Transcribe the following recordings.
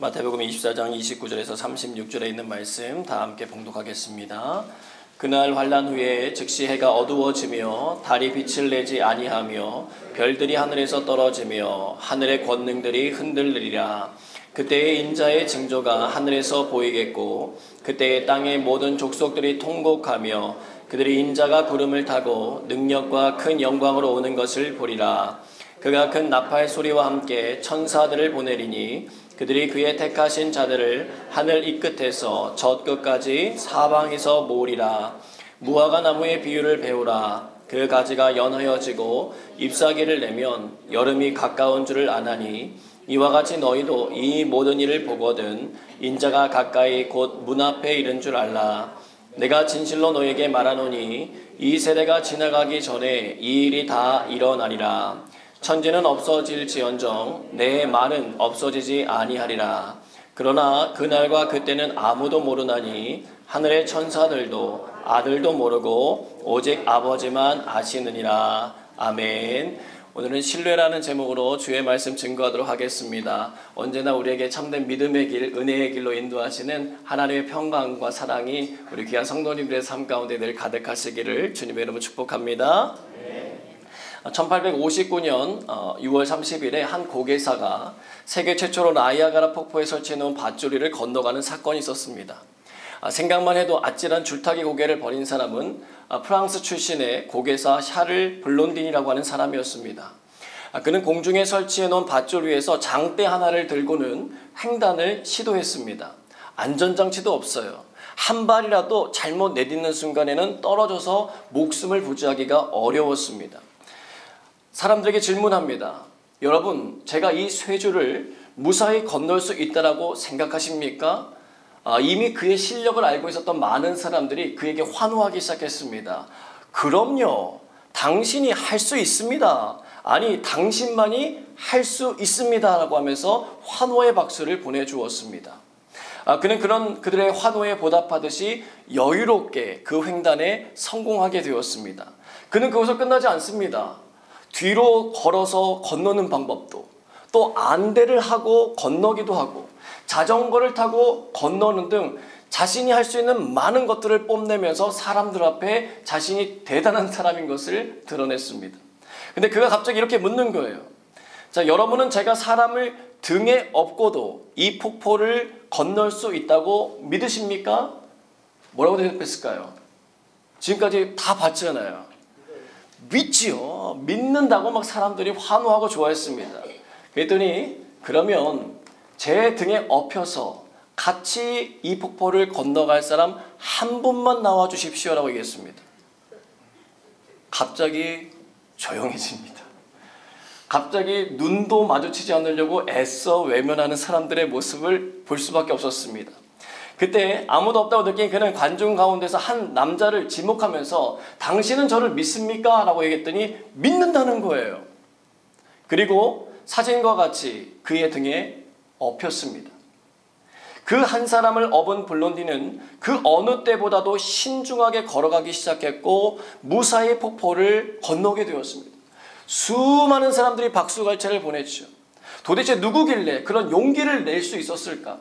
마태복음 24장 29절에서 36절에 있는 말씀 다 함께 봉독하겠습니다. 그날 환란 후에 즉시 해가 어두워지며 달이 빛을 내지 아니하며 별들이 하늘에서 떨어지며 하늘의 권능들이 흔들리리라. 그때의 인자의 징조가 하늘에서 보이겠고 그때의 땅의 모든 족속들이 통곡하며 그들이 인자가 구름을 타고 능력과 큰 영광으로 오는 것을 보리라. 그가 큰 나팔 소리와 함께 천사들을 보내리니 그들이 그의 택하신 자들을 하늘 이 끝에서 저 끝까지 사방에서 모으리라. 무화과 나무의 비유를 배우라. 그 가지가 연하여지고 잎사귀를 내면 여름이 가까운 줄을 아나니 이와 같이 너희도 이 모든 일을 보거든 인자가 가까이 곧 문 앞에 이른 줄 알라. 내가 진실로 너에게 말하노니 이 세대가 지나가기 전에 이 일이 다 일어나리라. 천지는 없어질지언정 내 말은 없어지지 아니하리라. 그러나 그날과 그때는 아무도 모르나니 하늘의 천사들도 아들도 모르고 오직 아버지만 아시느니라. 아멘. 오늘은 신뢰라는 제목으로 주의 말씀 증거하도록 하겠습니다. 언제나 우리에게 참된 믿음의 길, 은혜의 길로 인도하시는 하나님의 평강과 사랑이 우리 귀한 성도님들의 삶 가운데 늘 가득하시기를 주님의 이름으로 축복합니다. 1859년 6월 30일에 한 고개사가 세계 최초로 나이아가라 폭포에 설치해놓은 밧줄이를 건너가는 사건이 있었습니다. 생각만 해도 아찔한 줄타기 고개를 벌인 사람은 프랑스 출신의 고개사 샤를 블론딘이라고 하는 사람이었습니다. 그는 공중에 설치해놓은 밧줄 위에서 장대 하나를 들고는 횡단을 시도했습니다. 안전장치도 없어요. 한 발이라도 잘못 내딛는 순간에는 떨어져서 목숨을 부지하기가 어려웠습니다. 사람들에게 질문합니다. 여러분, 제가 이 쇠줄을 무사히 건널 수 있다라고 생각하십니까? 이미 그의 실력을 알고 있었던 많은 사람들이 그에게 환호하기 시작했습니다. 그럼요. 당신이 할 수 있습니다. 아니, 당신만이 할 수 있습니다. 라고 하면서 환호의 박수를 보내주었습니다. 그는 그들의 환호에 보답하듯이 여유롭게 그 횡단에 성공하게 되었습니다. 그는 그것을 끝나지 않습니다. 뒤로 걸어서 건너는 방법도, 또 안대를 하고 건너기도 하고 자전거를 타고 건너는 등 자신이 할 수 있는 많은 것들을 뽐내면서 사람들 앞에 자신이 대단한 사람인 것을 드러냈습니다. 근데 그가 갑자기 이렇게 묻는 거예요. 자, 여러분은 제가 사람을 등에 업고도 이 폭포를 건널 수 있다고 믿으십니까? 뭐라고 대답했을까요? 지금까지 다 봤잖아요. 믿지요. 믿는다고 막 사람들이 환호하고 좋아했습니다. 그랬더니 그러면 제 등에 업혀서 같이 이 폭포를 건너갈 사람 한 분만 나와 주십시오라고 얘기했습니다. 갑자기 조용해집니다. 갑자기 눈도 마주치지 않으려고 애써 외면하는 사람들의 모습을 볼 수밖에 없었습니다. 그때 아무도 없다고 느낀 그는 관중 가운데서 한 남자를 지목하면서 당신은 저를 믿습니까? 라고 얘기했더니 믿는다는 거예요. 그리고 사진과 같이 그의 등에 업혔습니다. 그 한 사람을 업은 블론디는 그 어느 때보다도 신중하게 걸어가기 시작했고 무사히 폭포를 건너게 되었습니다. 수많은 사람들이 박수갈채를 보냈죠. 도대체 누구길래 그런 용기를 낼 수 있었을까?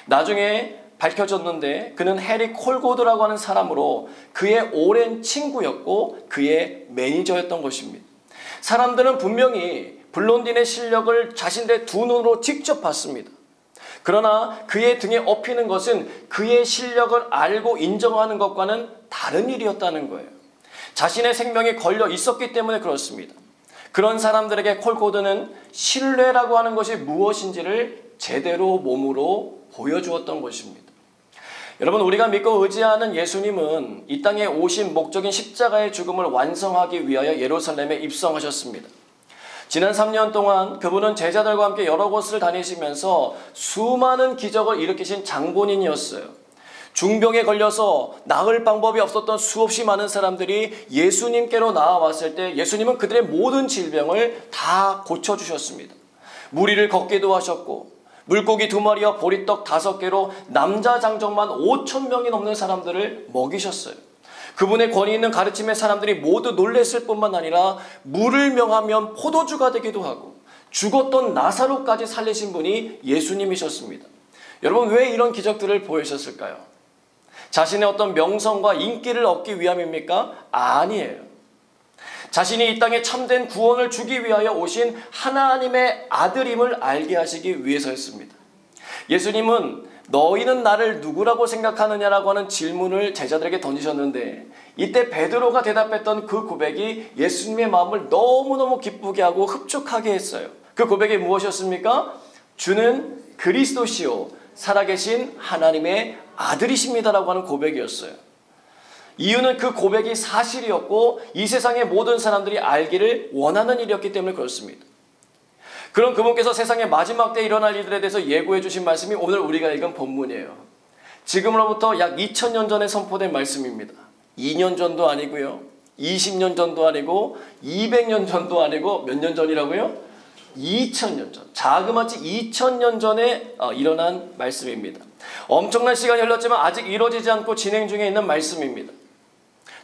나중에 밝혀졌는데 그는 해리 콜고드라고 하는 사람으로 그의 오랜 친구였고 그의 매니저였던 것입니다. 사람들은 분명히 블론딘의 실력을 자신들의 두 눈으로 직접 봤습니다. 그러나 그의 등에 업히는 것은 그의 실력을 알고 인정하는 것과는 다른 일이었다는 거예요. 자신의 생명이 걸려 있었기 때문에 그렇습니다. 그런 사람들에게 콜고드는 신뢰라고 하는 것이 무엇인지를 제대로 몸으로 보여주었던 것입니다. 여러분, 우리가 믿고 의지하는 예수님은 이 땅에 오신 목적인 십자가의 죽음을 완성하기 위하여 예루살렘에 입성하셨습니다. 지난 3년 동안 그분은 제자들과 함께 여러 곳을 다니시면서 수많은 기적을 일으키신 장본인이었어요. 중병에 걸려서 나을 방법이 없었던 수없이 많은 사람들이 예수님께로 나아왔을 때 예수님은 그들의 모든 질병을 다 고쳐주셨습니다. 무리를 걷기도 하셨고 물고기 2마리와 보리떡 5개로 남자 장정만 5,000명이 넘는 사람들을 먹이셨어요. 그분의 권위 있는 가르침에 사람들이 모두 놀랬을 뿐만 아니라 물을 명하면 포도주가 되기도 하고 죽었던 나사로까지 살리신 분이 예수님이셨습니다. 여러분, 왜 이런 기적들을 보이셨을까요? 자신의 어떤 명성과 인기를 얻기 위함입니까? 아니에요. 자신이 이 땅에 참된 구원을 주기 위하여 오신 하나님의 아들임을 알게 하시기 위해서였습니다. 예수님은 너희는 나를 누구라고 생각하느냐라고 하는 질문을 제자들에게 던지셨는데, 이때 베드로가 대답했던 그 고백이 예수님의 마음을 너무너무 기쁘게 하고 흡족하게 했어요. 그 고백이 무엇이었습니까? 주는 그리스도시요 살아계신 하나님의 아들이십니다라고 하는 고백이었어요. 이유는 그 고백이 사실이었고 이 세상의 모든 사람들이 알기를 원하는 일이었기 때문에 그렇습니다. 그럼 그분께서 세상의 마지막 때 일어날 일들에 대해서 예고해 주신 말씀이 오늘 우리가 읽은 본문이에요. 지금으로부터 약 2000년 전에 선포된 말씀입니다. 2년 전도 아니고요, 20년 전도 아니고 200년 전도 아니고 몇 년 전이라고요? 2000년 전, 자그마치 2000년 전에 일어난 말씀입니다. 엄청난 시간이 흘렀지만 아직 이루어지지 않고 진행 중에 있는 말씀입니다.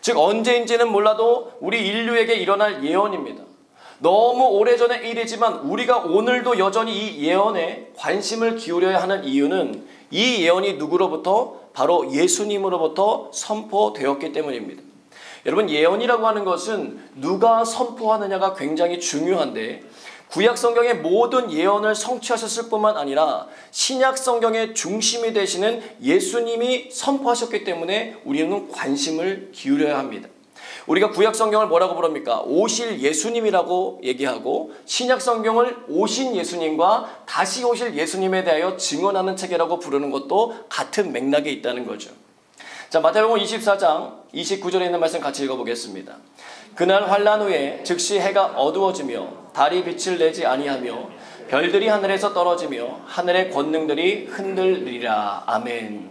즉 언제인지는 몰라도 우리 인류에게 일어날 예언입니다. 너무 오래전의 일이지만 우리가 오늘도 여전히 이 예언에 관심을 기울여야 하는 이유는 이 예언이 누구로부터? 바로 예수님으로부터 선포되었기 때문입니다. 여러분, 예언이라고 하는 것은 누가 선포하느냐가 굉장히 중요한데, 구약 성경의 모든 예언을 성취하셨을 뿐만 아니라 신약 성경의 중심이 되시는 예수님이 선포하셨기 때문에 우리는 관심을 기울여야 합니다. 우리가 구약 성경을 뭐라고 부릅니까? 오실 예수님이라고 얘기하고, 신약 성경을 오신 예수님과 다시 오실 예수님에 대하여 증언하는 책이라고 부르는 것도 같은 맥락에 있다는 거죠. 자, 마태복음 24장 29절에 있는 말씀 같이 읽어보겠습니다. 그날 환란 후에 즉시 해가 어두워지며 달이 빛을 내지 아니하며 별들이 하늘에서 떨어지며 하늘의 권능들이 흔들리라. 아멘.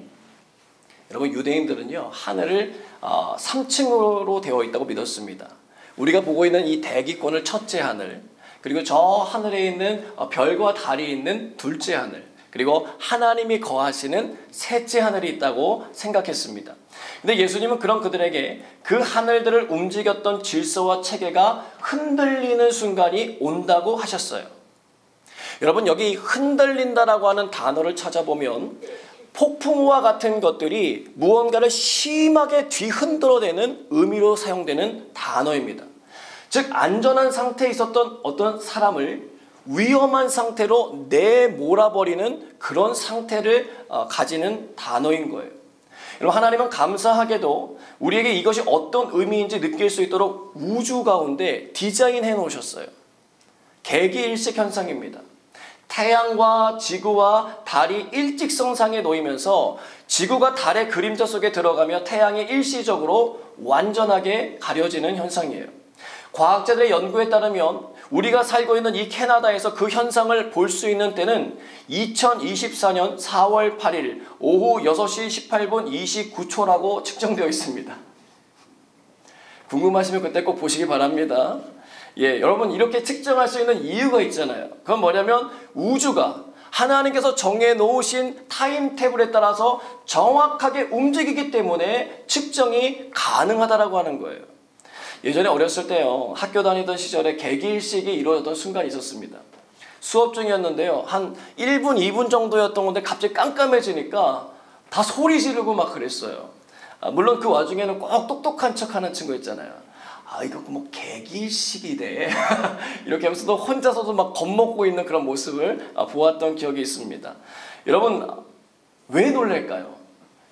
여러분, 유대인들은요 하늘을 3층으로 되어 있다고 믿었습니다. 우리가 보고 있는 이 대기권을 첫째 하늘, 그리고 저 하늘에 있는 별과 달이 있는 둘째 하늘, 그리고 하나님이 거하시는 셋째 하늘이 있다고 생각했습니다. 근데 예수님은 그런 그들에게 그 하늘들을 움직였던 질서와 체계가 흔들리는 순간이 온다고 하셨어요. 여러분, 여기 흔들린다라고 하는 단어를 찾아보면 폭풍우와 같은 것들이 무언가를 심하게 뒤흔들어대는 의미로 사용되는 단어입니다. 즉 안전한 상태에 있었던 어떤 사람을 위험한 상태로 내몰아버리는 그런 상태를 가지는 단어인 거예요. 여러분, 하나님은 감사하게도 우리에게 이것이 어떤 의미인지 느낄 수 있도록 우주 가운데 디자인해 놓으셨어요. 개기일식 현상입니다. 태양과 지구와 달이 일직선상에 놓이면서 지구가 달의 그림자 속에 들어가며 태양이 일시적으로 완전하게 가려지는 현상이에요. 과학자들의 연구에 따르면 우리가 살고 있는 이 캐나다에서 그 현상을 볼 수 있는 때는 2024년 4월 8일 오후 6시 18분 29초라고 측정되어 있습니다. 궁금하시면 그때 꼭 보시기 바랍니다. 여러분, 이렇게 측정할 수 있는 이유가 있잖아요. 그건 뭐냐면 우주가 하나님께서 정해놓으신 타임테이블에 따라서 정확하게 움직이기 때문에 측정이 가능하다라고 하는 거예요. 예전에 어렸을 때요, 학교 다니던 시절에 개기일식이 이루어졌던 순간이 있었습니다. 수업 중이었는데요, 한 1분, 2분 정도였던 건데 갑자기 깜깜해지니까 다 소리 지르고 막 그랬어요. 물론 그 와중에는 꼭 똑똑한 척하는 친구 있잖아요. 이거 뭐 개기일식이래 이렇게 하면서도 혼자서도 막 겁먹고 있는 그런 모습을 보았던 기억이 있습니다. 여러분, 왜 놀랄까요?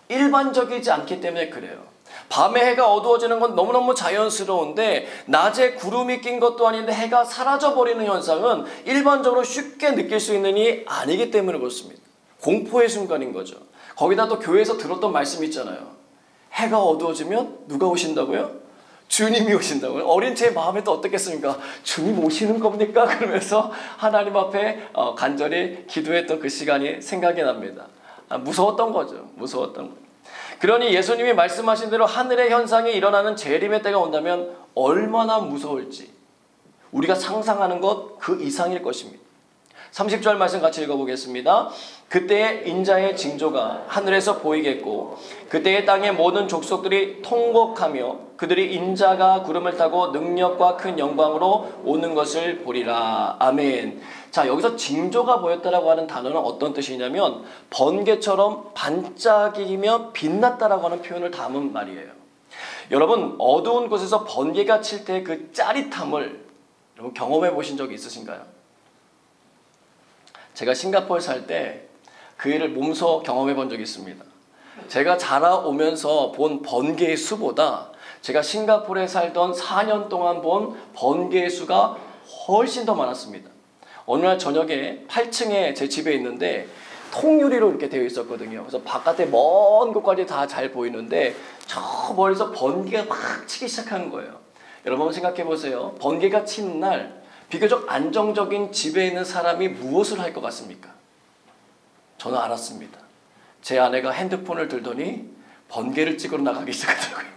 일반적이지 않기 때문에 그래요. 밤에 해가 어두워지는 건 너무너무 자연스러운데 낮에 구름이 낀 것도 아닌데 해가 사라져버리는 현상은 일반적으로 쉽게 느낄 수 있는 일이 아니기 때문에 그렇습니다. 공포의 순간인 거죠. 거기다 또 교회에서 들었던 말씀 있잖아요. 해가 어두워지면 누가 오신다고요? 주님이 오신다고요? 어린 제 마음에 또 어떻겠습니까? 주님 오시는 겁니까? 그러면서 하나님 앞에 간절히 기도했던 그 시간이 생각이 납니다. 무서웠던 거죠. 무서웠던 거죠. 그러니 예수님이 말씀하신 대로 하늘의 현상이 일어나는 재림의 때가 온다면 얼마나 무서울지 우리가 상상하는 것 그 이상일 것입니다. 30절 말씀 같이 읽어보겠습니다. 그때의 인자의 징조가 하늘에서 보이겠고 그때의 땅의 모든 족속들이 통곡하며 그들이 인자가 구름을 타고 능력과 큰 영광으로 오는 것을 보리라. 아멘. 자, 여기서 징조가 보였다라고 하는 단어는 어떤 뜻이냐면 번개처럼 반짝이며 빛났다라고 하는 표현을 담은 말이에요. 여러분, 어두운 곳에서 번개가 칠 때 그 짜릿함을 여러분 경험해 보신 적이 있으신가요? 제가 싱가포르 살 때 그 일을 몸소 경험해 본 적이 있습니다. 제가 자라오면서 본 번개의 수보다 제가 싱가포르에 살던 4년 동안 본 번개의 수가 훨씬 더 많았습니다. 어느 날 저녁에 8층에 제 집에 있는데 통유리로 이렇게 되어 있었거든요. 그래서 바깥에 먼 곳까지 다 잘 보이는데 저 멀리서 번개가 막 치기 시작한 거예요. 여러분 생각해 보세요. 번개가 치는 날 비교적 안정적인 집에 있는 사람이 무엇을 할 것 같습니까? 저는 알았습니다. 제 아내가 핸드폰을 들더니 번개를 찍으러 나가기 시작하더라고요.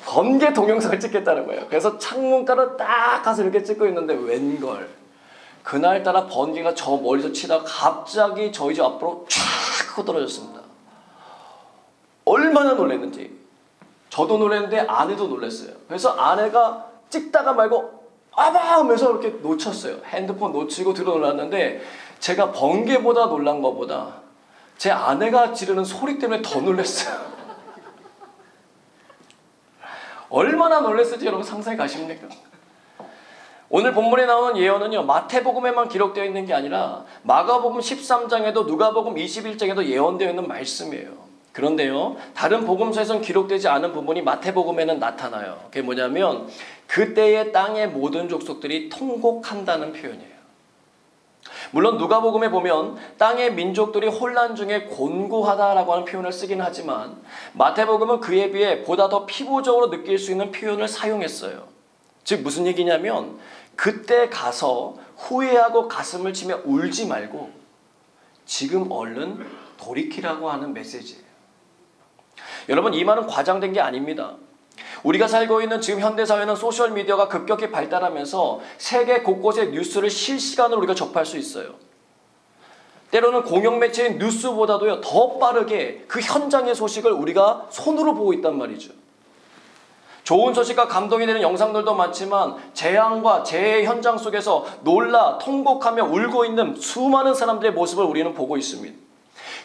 번개 동영상을 찍겠다는 거예요. 그래서 창문가로 딱 가서 이렇게 찍고 있는데 웬걸 그날따라 번개가 저 멀리서 치다가 갑자기 저희 집 앞으로 촥 하고 떨어졌습니다. 얼마나 놀랐는지 저도 놀랐는데 아내도 놀랐어요. 그래서 아내가 찍다가 말고 아바 하면서 이렇게 놓쳤어요. 핸드폰 놓치고 들어 놀랐는데 제가 번개보다 놀란 것보다 제 아내가 지르는 소리 때문에 더 놀랐어요. 얼마나 놀랐을지 여러분 상상이 가십니까? 오늘 본문에 나오는 예언은요, 마태복음에만 기록되어 있는 게 아니라 마가복음 13장에도 누가복음 21장에도 예언되어 있는 말씀이에요. 그런데요, 다른 복음서에서는 기록되지 않은 부분이 마태복음에는 나타나요. 그게 뭐냐면 그때의 땅의 모든 족속들이 통곡한다는 표현이에요. 물론 누가복음에 보면 땅의 민족들이 혼란 중에 곤고하다라고 하는 표현을 쓰긴 하지만 마태복음은 그에 비해 보다 더 피부적으로 느낄 수 있는 표현을 사용했어요. 즉 무슨 얘기냐면 그때 가서 후회하고 가슴을 치며 울지 말고 지금 얼른 돌이키라고 하는 메시지예요. 여러분 이 말은 과장된 게 아닙니다. 우리가 살고 있는 지금 현대사회는 소셜미디어가 급격히 발달하면서 세계 곳곳의 뉴스를 실시간으로 우리가 접할 수 있어요. 때로는 공영매체인 뉴스보다도요 더 빠르게 그 현장의 소식을 우리가 손으로 보고 있단 말이죠. 좋은 소식과 감동이 되는 영상들도 많지만 재앙과 재해 현장 속에서 놀라 통곡하며 울고 있는 수많은 사람들의 모습을 우리는 보고 있습니다.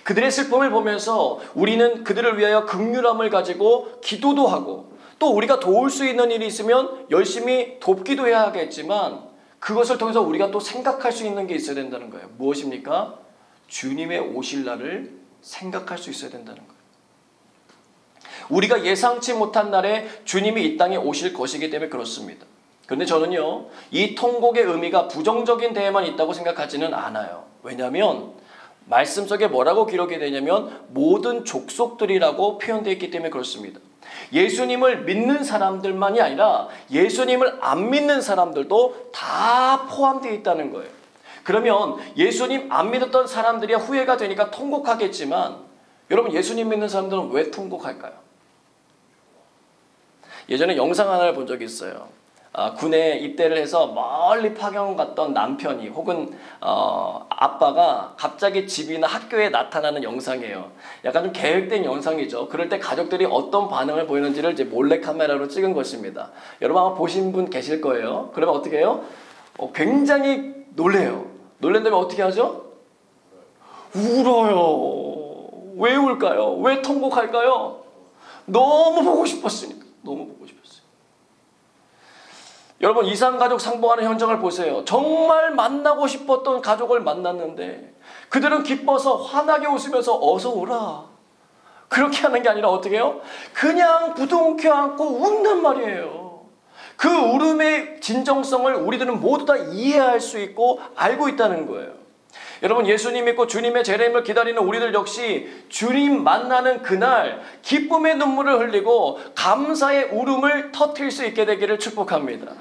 그들의 슬픔을 보면서 우리는 그들을 위하여 긍휼함을 가지고 기도도 하고 또 우리가 도울 수 있는 일이 있으면 열심히 돕기도 해야 하겠지만 그것을 통해서 우리가 또 생각할 수 있는 게 있어야 된다는 거예요. 무엇입니까? 주님의 오실 날을 생각할 수 있어야 된다는 거예요. 우리가 예상치 못한 날에 주님이 이 땅에 오실 것이기 때문에 그렇습니다. 그런데 저는요, 이 통곡의 의미가 부정적인 데에만 있다고 생각하지는 않아요. 왜냐하면 말씀 속에 뭐라고 기록이 되냐면 모든 족속들이라고 표현되어 있기 때문에 그렇습니다. 예수님을 믿는 사람들만이 아니라 예수님을 안 믿는 사람들도 다 포함되어 있다는 거예요. 그러면 예수님 안 믿었던 사람들이 후회가 되니까 통곡하겠지만 여러분 예수님 믿는 사람들은 왜 통곡할까요? 예전에 영상 하나를 본 적이 있어요. 군에 입대를 해서 멀리 파견 갔던 남편이 혹은 아빠가 갑자기 집이나 학교에 나타나는 영상이에요. 약간 좀 계획된 영상이죠. 그럴 때 가족들이 어떤 반응을 보이는지를 이제 몰래카메라로 찍은 것입니다. 여러분 아마 보신 분 계실 거예요. 그러면 어떻게 해요? 굉장히 놀래요. 놀란 다음에 어떻게 하죠? 울어요. 왜 울까요? 왜 통곡할까요? 너무 보고 싶었으니까. 너무 보고 싶었어요. 여러분 이산가족 상봉하는 현장을 보세요. 정말 만나고 싶었던 가족을 만났는데 그들은 기뻐서 환하게 웃으면서 어서 오라. 그렇게 하는 게 아니라 어떻게 해요? 그냥 부둥켜 안고 운단 말이에요. 그 울음의 진정성을 우리들은 모두 다 이해할 수 있고 알고 있다는 거예요. 여러분 예수님 믿고 주님의 재림을 기다리는 우리들 역시 주님 만나는 그날 기쁨의 눈물을 흘리고 감사의 울음을 터뜨릴 수 있게 되기를 축복합니다.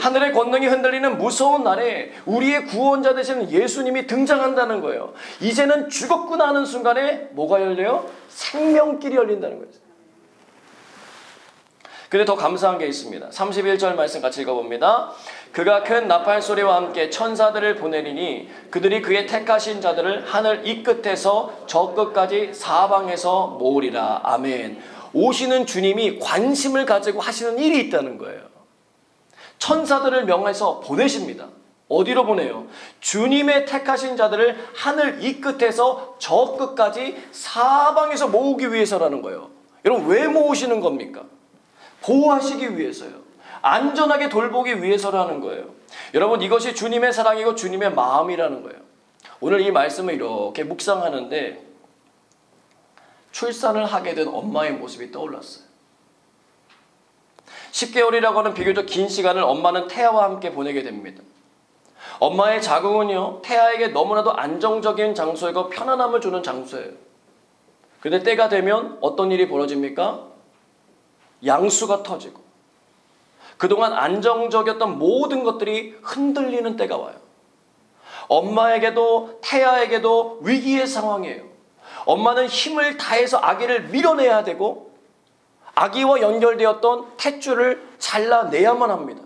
하늘의 권능이 흔들리는 무서운 날에 우리의 구원자 되시는 예수님이 등장한다는 거예요. 이제는 죽었구나 하는 순간에 뭐가 열려요? 생명길이 열린다는 거예요. 근데 더 감사한 게 있습니다. 31절 말씀 같이 읽어봅니다. 그가 큰 나팔 소리와 함께 천사들을 보내리니 그들이 그의 택하신 자들을 하늘 이 끝에서 저 끝까지 사방에서 모으리라. 아멘. 오시는 주님이 관심을 가지고 하시는 일이 있다는 거예요. 천사들을 명해서 보내십니다. 어디로 보내요? 주님의 택하신 자들을 하늘 이 끝에서 저 끝까지 사방에서 모으기 위해서라는 거예요. 여러분, 왜 모으시는 겁니까? 보호하시기 위해서요. 안전하게 돌보기 위해서라는 거예요. 여러분, 이것이 주님의 사랑이고 주님의 마음이라는 거예요. 오늘 이 말씀을 이렇게 묵상하는데 출산을 하게 된 엄마의 모습이 떠올랐어요. 10개월이라고 하는 비교적 긴 시간을 엄마는 태아와 함께 보내게 됩니다. 엄마의 자궁은요, 태아에게 너무나도 안정적인 장소이고 편안함을 주는 장소예요. 그런데 때가 되면 어떤 일이 벌어집니까? 양수가 터지고 그동안 안정적이었던 모든 것들이 흔들리는 때가 와요. 엄마에게도 태아에게도 위기의 상황이에요. 엄마는 힘을 다해서 아기를 밀어내야 되고 아기와 연결되었던 탯줄을 잘라내야만 합니다.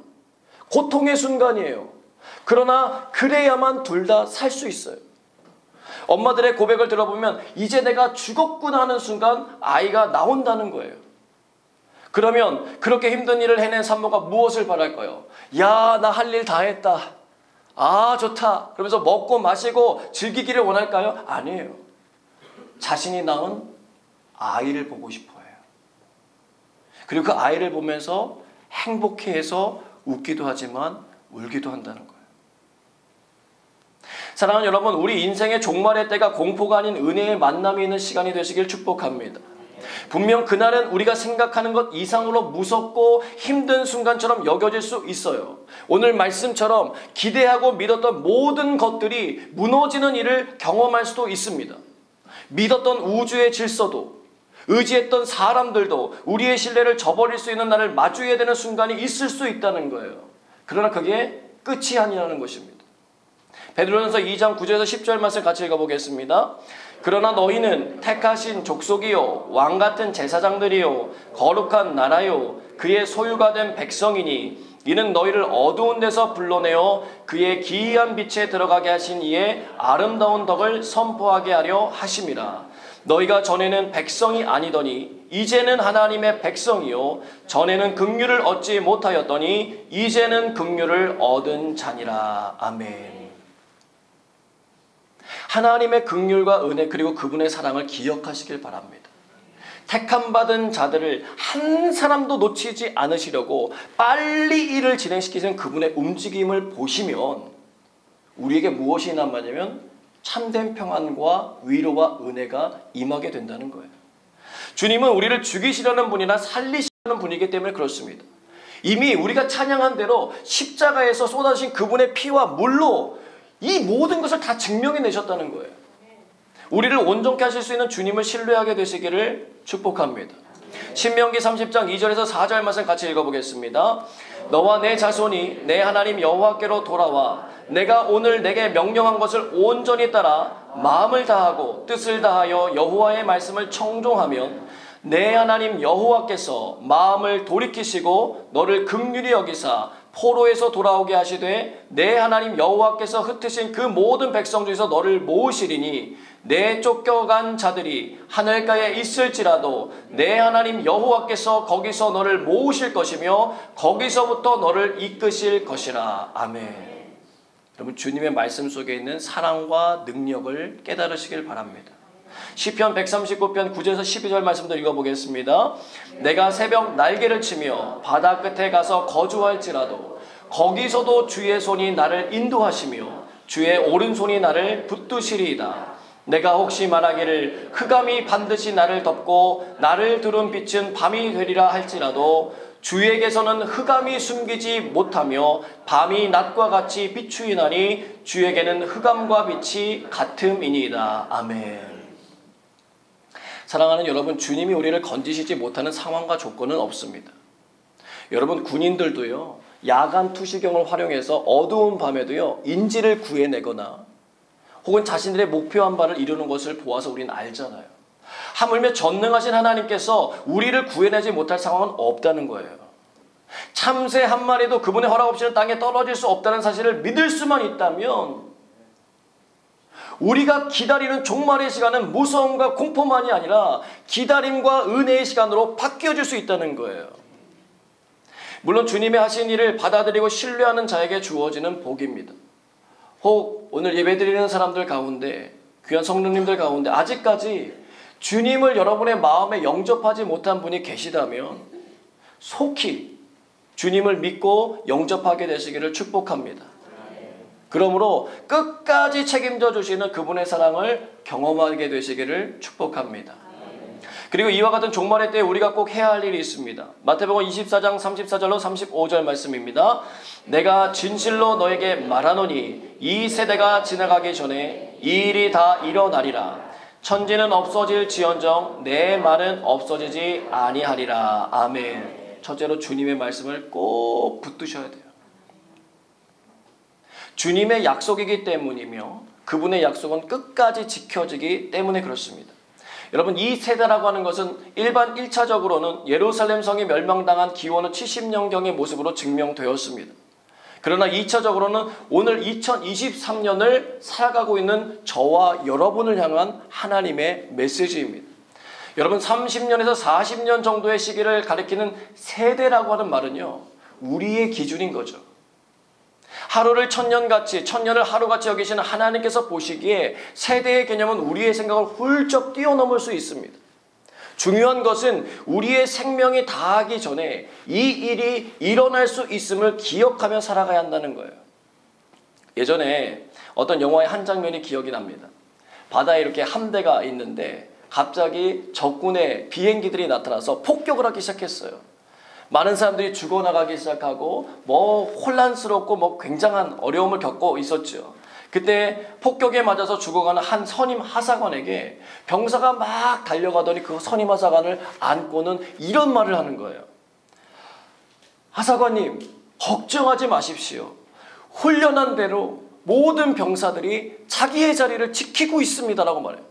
고통의 순간이에요. 그러나 그래야만 둘 다 살 수 있어요. 엄마들의 고백을 들어보면 이제 내가 죽었구나 하는 순간 아이가 나온다는 거예요. 그러면 그렇게 힘든 일을 해낸 산모가 무엇을 바랄까요? 야, 나 할 일 다 했다. 아, 좋다. 그러면서 먹고 마시고 즐기기를 원할까요? 아니에요. 자신이 낳은 아이를 보고 싶어요. 그리고 그 아이를 보면서 행복해해서 웃기도 하지만 울기도 한다는 거예요. 사랑하는 여러분, 우리 인생의 종말의 때가 공포가 아닌 은혜의 만남이 있는 시간이 되시길 축복합니다. 분명 그날은 우리가 생각하는 것 이상으로 무섭고 힘든 순간처럼 여겨질 수 있어요. 오늘 말씀처럼 기대하고 믿었던 모든 것들이 무너지는 일을 경험할 수도 있습니다. 믿었던 우주의 질서도, 의지했던 사람들도 우리의 신뢰를 저버릴 수 있는 날을 마주해야 되는 순간이 있을 수 있다는 거예요. 그러나 그게 끝이 아니라는 것입니다. 베드로전서 2장 9절에서 10절 말씀 같이 읽어보겠습니다. 그러나 너희는 택하신 족속이요 왕같은 제사장들이요 거룩한 나라요 그의 소유가 된 백성이니 이는 너희를 어두운 데서 불러내어 그의 기이한 빛에 들어가게 하신 이의 아름다운 덕을 선포하게 하려 하심이라. 너희가 전에는 백성이 아니더니 이제는 하나님의 백성이요 전에는 긍휼을 얻지 못하였더니 이제는 긍휼을 얻은 자니라. 아멘. 하나님의 긍휼과 은혜 그리고 그분의 사랑을 기억하시길 바랍니다. 택함받은 자들을 한 사람도 놓치지 않으시려고 빨리 일을 진행시키는 그분의 움직임을 보시면 우리에게 무엇이 남아냐면 참된 평안과 위로와 은혜가 임하게 된다는 거예요. 주님은 우리를 죽이시려는 분이나 살리시려는 분이기 때문에 그렇습니다. 이미 우리가 찬양한 대로 십자가에서 쏟아진 그분의 피와 물로 이 모든 것을 다 증명해내셨다는 거예요. 우리를 온전케 하실 수 있는 주님을 신뢰하게 되시기를 축복합니다. 신명기 30장 2절에서 4절 말씀 같이 읽어보겠습니다. 너와 내 자손이 내 하나님 여호와께로 돌아와 내가 오늘 내게 명령한 것을 온전히 따라 마음을 다하고 뜻을 다하여 여호와의 말씀을 청종하면 내 하나님 여호와께서 마음을 돌이키시고 너를 긍휼히 여기사 포로에서 돌아오게 하시되 내 하나님 여호와께서 흩으신 그 모든 백성 중에서 너를 모으시리니 내 쫓겨간 자들이 하늘가에 있을지라도 내 하나님 여호와께서 거기서 너를 모으실 것이며 거기서부터 너를 이끄실 것이라. 아멘. 여러분, 주님의 말씀 속에 있는 사랑과 능력을 깨달으시길 바랍니다. 시편 139편 9절에서 12절 말씀도 읽어보겠습니다. 내가 새벽 날개를 치며 바다 끝에 가서 거주할지라도 거기서도 주의 손이 나를 인도하시며 주의 오른손이 나를 붙드시리이다. 내가 혹시 말하기를 흑암이 반드시 나를 덮고 나를 두른 빛은 밤이 되리라 할지라도 주에게서는 흑암이 숨기지 못하며 밤이 낮과 같이 비추이나니 주에게는 흑암과 빛이 같음이니이다. 아멘. 사랑하는 여러분, 주님이 우리를 건지시지 못하는 상황과 조건은 없습니다. 여러분, 군인들도요, 야간 투시경을 활용해서 어두운 밤에도요, 인지를 구해내거나 혹은 자신들의 목표한 바를 이루는 것을 보아서 우리는 알잖아요. 하물며 전능하신 하나님께서 우리를 구해내지 못할 상황은 없다는 거예요. 참새 한 마리도 그분의 허락 없이는 땅에 떨어질 수 없다는 사실을 믿을 수만 있다면 우리가 기다리는 종말의 시간은 무서움과 공포만이 아니라 기다림과 은혜의 시간으로 바뀌어질 수 있다는 거예요. 물론 주님의 하신 일을 받아들이고 신뢰하는 자에게 주어지는 복입니다. 혹 오늘 예배드리는 사람들 가운데, 귀한 성도님들 가운데 아직까지 주님을 여러분의 마음에 영접하지 못한 분이 계시다면 속히 주님을 믿고 영접하게 되시기를 축복합니다. 그러므로 끝까지 책임져 주시는 그분의 사랑을 경험하게 되시기를 축복합니다. 그리고 이와 같은 종말의 때에 우리가 꼭 해야 할 일이 있습니다. 마태복음 24장 34절로 35절 말씀입니다. 내가 진실로 너에게 말하노니 이 세대가 지나가기 전에 이 일이 다 일어나리라. 천지는 없어질지언정 내 말은 없어지지 아니하리라. 아멘. 첫째로 주님의 말씀을 꼭 붙드셔야 돼요. 주님의 약속이기 때문이며 그분의 약속은 끝까지 지켜지기 때문에 그렇습니다. 여러분, 이 세대라고 하는 것은 일반 1차적으로는 예루살렘 성이 멸망당한 기원후 70년경의 모습으로 증명되었습니다. 그러나 2차적으로는 오늘 2023년을 살아가고 있는 저와 여러분을 향한 하나님의 메시지입니다. 여러분, 30년에서 40년 정도의 시기를 가리키는 세대라고 하는 말은요, 우리의 기준인 거죠. 하루를 천년같이, 천년을 하루같이 여기시는 하나님께서 보시기에 세대의 개념은 우리의 생각을 훌쩍 뛰어넘을 수 있습니다. 중요한 것은 우리의 생명이 다하기 전에 이 일이 일어날 수 있음을 기억하며 살아가야 한다는 거예요. 예전에 어떤 영화의 한 장면이 기억이 납니다. 바다에 이렇게 함대가 있는데 갑자기 적군의 비행기들이 나타나서 폭격을 하기 시작했어요. 많은 사람들이 죽어나가기 시작하고 혼란스럽고 굉장한 어려움을 겪고 있었죠. 그때 폭격에 맞아서 죽어가는 한 선임 하사관에게 병사가 막 달려가더니 그 선임 하사관을 안고는 이런 말을 하는 거예요. 하사관님, 걱정하지 마십시오. 훈련한 대로 모든 병사들이 자기의 자리를 지키고 있습니다라고 말해요.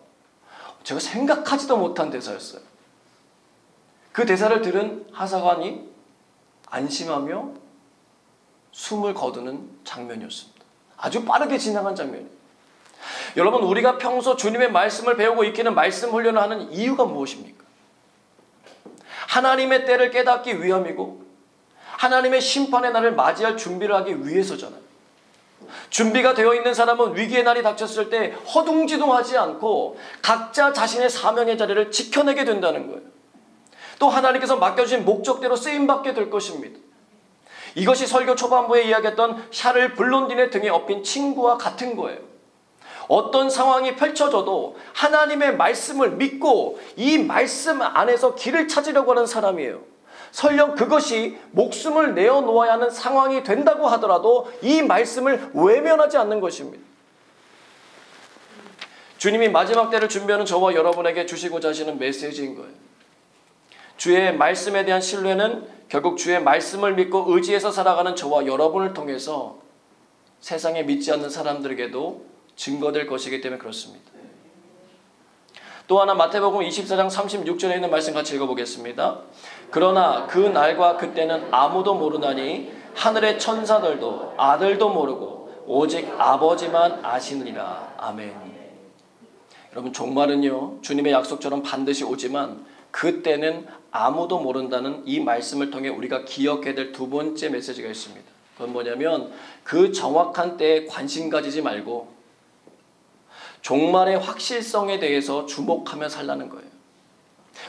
제가 생각하지도 못한 대사였어요. 그 대사를 들은 하사관이 안심하며 숨을 거두는 장면이었습니다. 아주 빠르게 지나간 장면이에요. 여러분, 우리가 평소 주님의 말씀을 배우고 익히는 말씀 훈련을 하는 이유가 무엇입니까? 하나님의 때를 깨닫기 위함이고 하나님의 심판의 날을 맞이할 준비를 하기 위해서잖아요. 준비가 되어 있는 사람은 위기의 날이 닥쳤을 때 허둥지둥하지 않고 각자 자신의 사명의 자리를 지켜내게 된다는 거예요. 또 하나님께서 맡겨주신 목적대로 쓰임받게 될 것입니다. 이것이 설교 초반부에 이야기했던 샤를 블론딘의 등에 업힌 친구와 같은 거예요. 어떤 상황이 펼쳐져도 하나님의 말씀을 믿고 이 말씀 안에서 길을 찾으려고 하는 사람이에요. 설령 그것이 목숨을 내어놓아야 하는 상황이 된다고 하더라도 이 말씀을 외면하지 않는 것입니다. 주님이 마지막 때를 준비하는 저와 여러분에게 주시고자 하시는 메시지인 거예요. 주의 말씀에 대한 신뢰는 결국 주의 말씀을 믿고 의지해서 살아가는 저와 여러분을 통해서 세상에 믿지 않는 사람들에게도 증거될 것이기 때문에 그렇습니다. 또 하나 마태복음 24장 36절에 있는 말씀 같이 읽어보겠습니다. 그러나 그 날과 그때는 아무도 모르나니 하늘의 천사들도 아들도 모르고 오직 아버지만 아시느니라. 아멘. 여러분, 종말은요, 주님의 약속처럼 반드시 오지만 그때는 아무도 모른다는 이 말씀을 통해 우리가 기억해야 될 두 번째 메시지가 있습니다. 그건 뭐냐면 그 정확한 때에 관심 가지지 말고 종말의 확실성에 대해서 주목하며 살라는 거예요.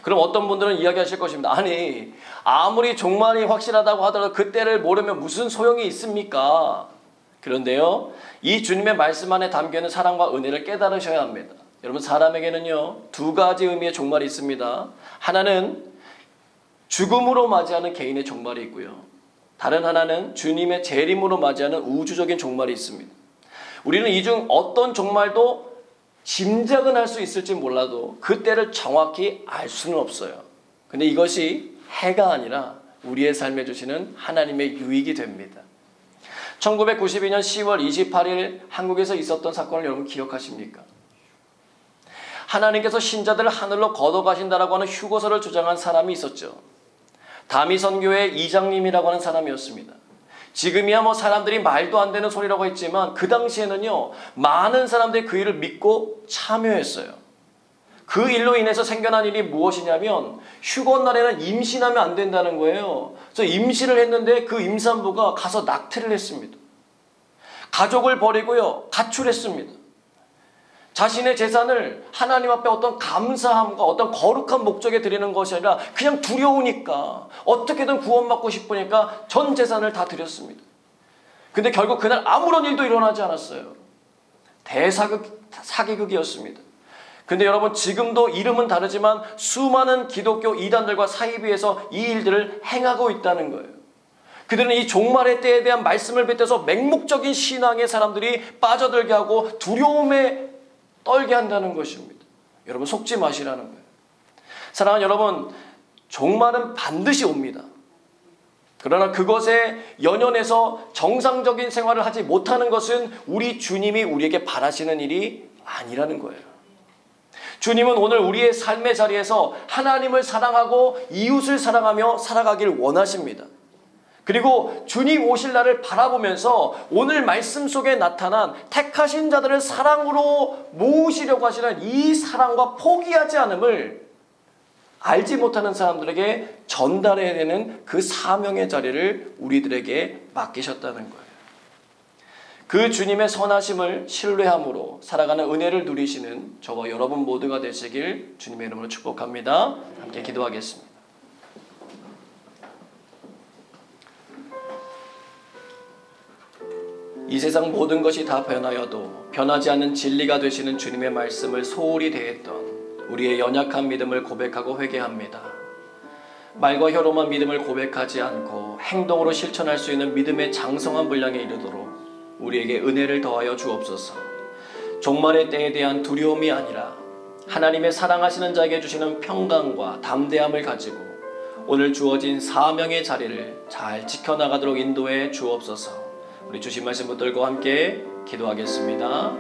그럼 어떤 분들은 이야기하실 것입니다. 아니, 아무리 종말이 확실하다고 하더라도 그때를 모르면 무슨 소용이 있습니까? 그런데요, 이 주님의 말씀 안에 담겨있는 사랑과 은혜를 깨달으셔야 합니다. 여러분, 사람에게는요, 두 가지 의미의 종말이 있습니다. 하나는 죽음으로 맞이하는 개인의 종말이 있고요. 다른 하나는 주님의 재림으로 맞이하는 우주적인 종말이 있습니다. 우리는 이 중 어떤 종말도 짐작은 할 수 있을지 몰라도 그때를 정확히 알 수는 없어요. 근데 이것이 해가 아니라 우리의 삶에 주시는 하나님의 유익이 됩니다. 1992년 10월 28일 한국에서 있었던 사건을 여러분 기억하십니까? 하나님께서 신자들을 하늘로 걷어가신다라고 하는 휴거서를 주장한 사람이 있었죠. 다미선교회 이장님이라고 하는 사람이었습니다. 지금이야 사람들이 말도 안 되는 소리라고 했지만 그 당시에는요, 많은 사람들이 그 일을 믿고 참여했어요. 그 일로 인해서 생겨난 일이 무엇이냐면 휴거날에는 임신하면 안 된다는 거예요. 그래서 임신을 했는데 그 임산부가 가서 낙태를 했습니다. 가족을 버리고요, 가출했습니다. 자신의 재산을 하나님 앞에 어떤 감사함과 어떤 거룩한 목적에 드리는 것이 아니라 그냥 두려우니까, 어떻게든 구원받고 싶으니까 전 재산을 다 드렸습니다. 근데 결국 그날 아무런 일도 일어나지 않았어요. 사기극이었습니다. 근데 여러분, 지금도 이름은 다르지만 수많은 기독교 이단들과 사이비에서 이 일들을 행하고 있다는 거예요. 그들은 이 종말의 때에 대한 말씀을 뱉어서 맹목적인 신앙의 사람들이 빠져들게 하고 두려움에 떨게 한다는 것입니다. 여러분, 속지 마시라는 거예요. 사랑하는 여러분, 종말은 반드시 옵니다. 그러나 그것에 연연해서 정상적인 생활을 하지 못하는 것은 우리 주님이 우리에게 바라시는 일이 아니라는 거예요. 주님은 오늘 우리의 삶의 자리에서 하나님을 사랑하고 이웃을 사랑하며 살아가길 원하십니다. 그리고 주님 오실 날을 바라보면서 오늘 말씀 속에 나타난 택하신 자들을 사랑으로 모으시려고 하시는 이 사랑과 포기하지 않음을 알지 못하는 사람들에게 전달해야 되는 그 사명의 자리를 우리들에게 맡기셨다는 거예요. 그 주님의 선하심을 신뢰함으로 살아가는 은혜를 누리시는 저와 여러분 모두가 되시길 주님의 이름으로 축복합니다. 함께 기도하겠습니다. 이 세상 모든 것이 다 변하여도 변하지 않는 진리가 되시는 주님의 말씀을 소홀히 대했던 우리의 연약한 믿음을 고백하고 회개합니다. 말과 혀로만 믿음을 고백하지 않고 행동으로 실천할 수 있는 믿음의 장성한 분량에 이르도록 우리에게 은혜를 더하여 주옵소서. 종말의 때에 대한 두려움이 아니라 하나님의 사랑하시는 자에게 주시는 평강과 담대함을 가지고 오늘 주어진 사명의 자리를 잘 지켜나가도록 인도해 주옵소서. 우리 주신 말씀 붙들고 함께 기도하겠습니다.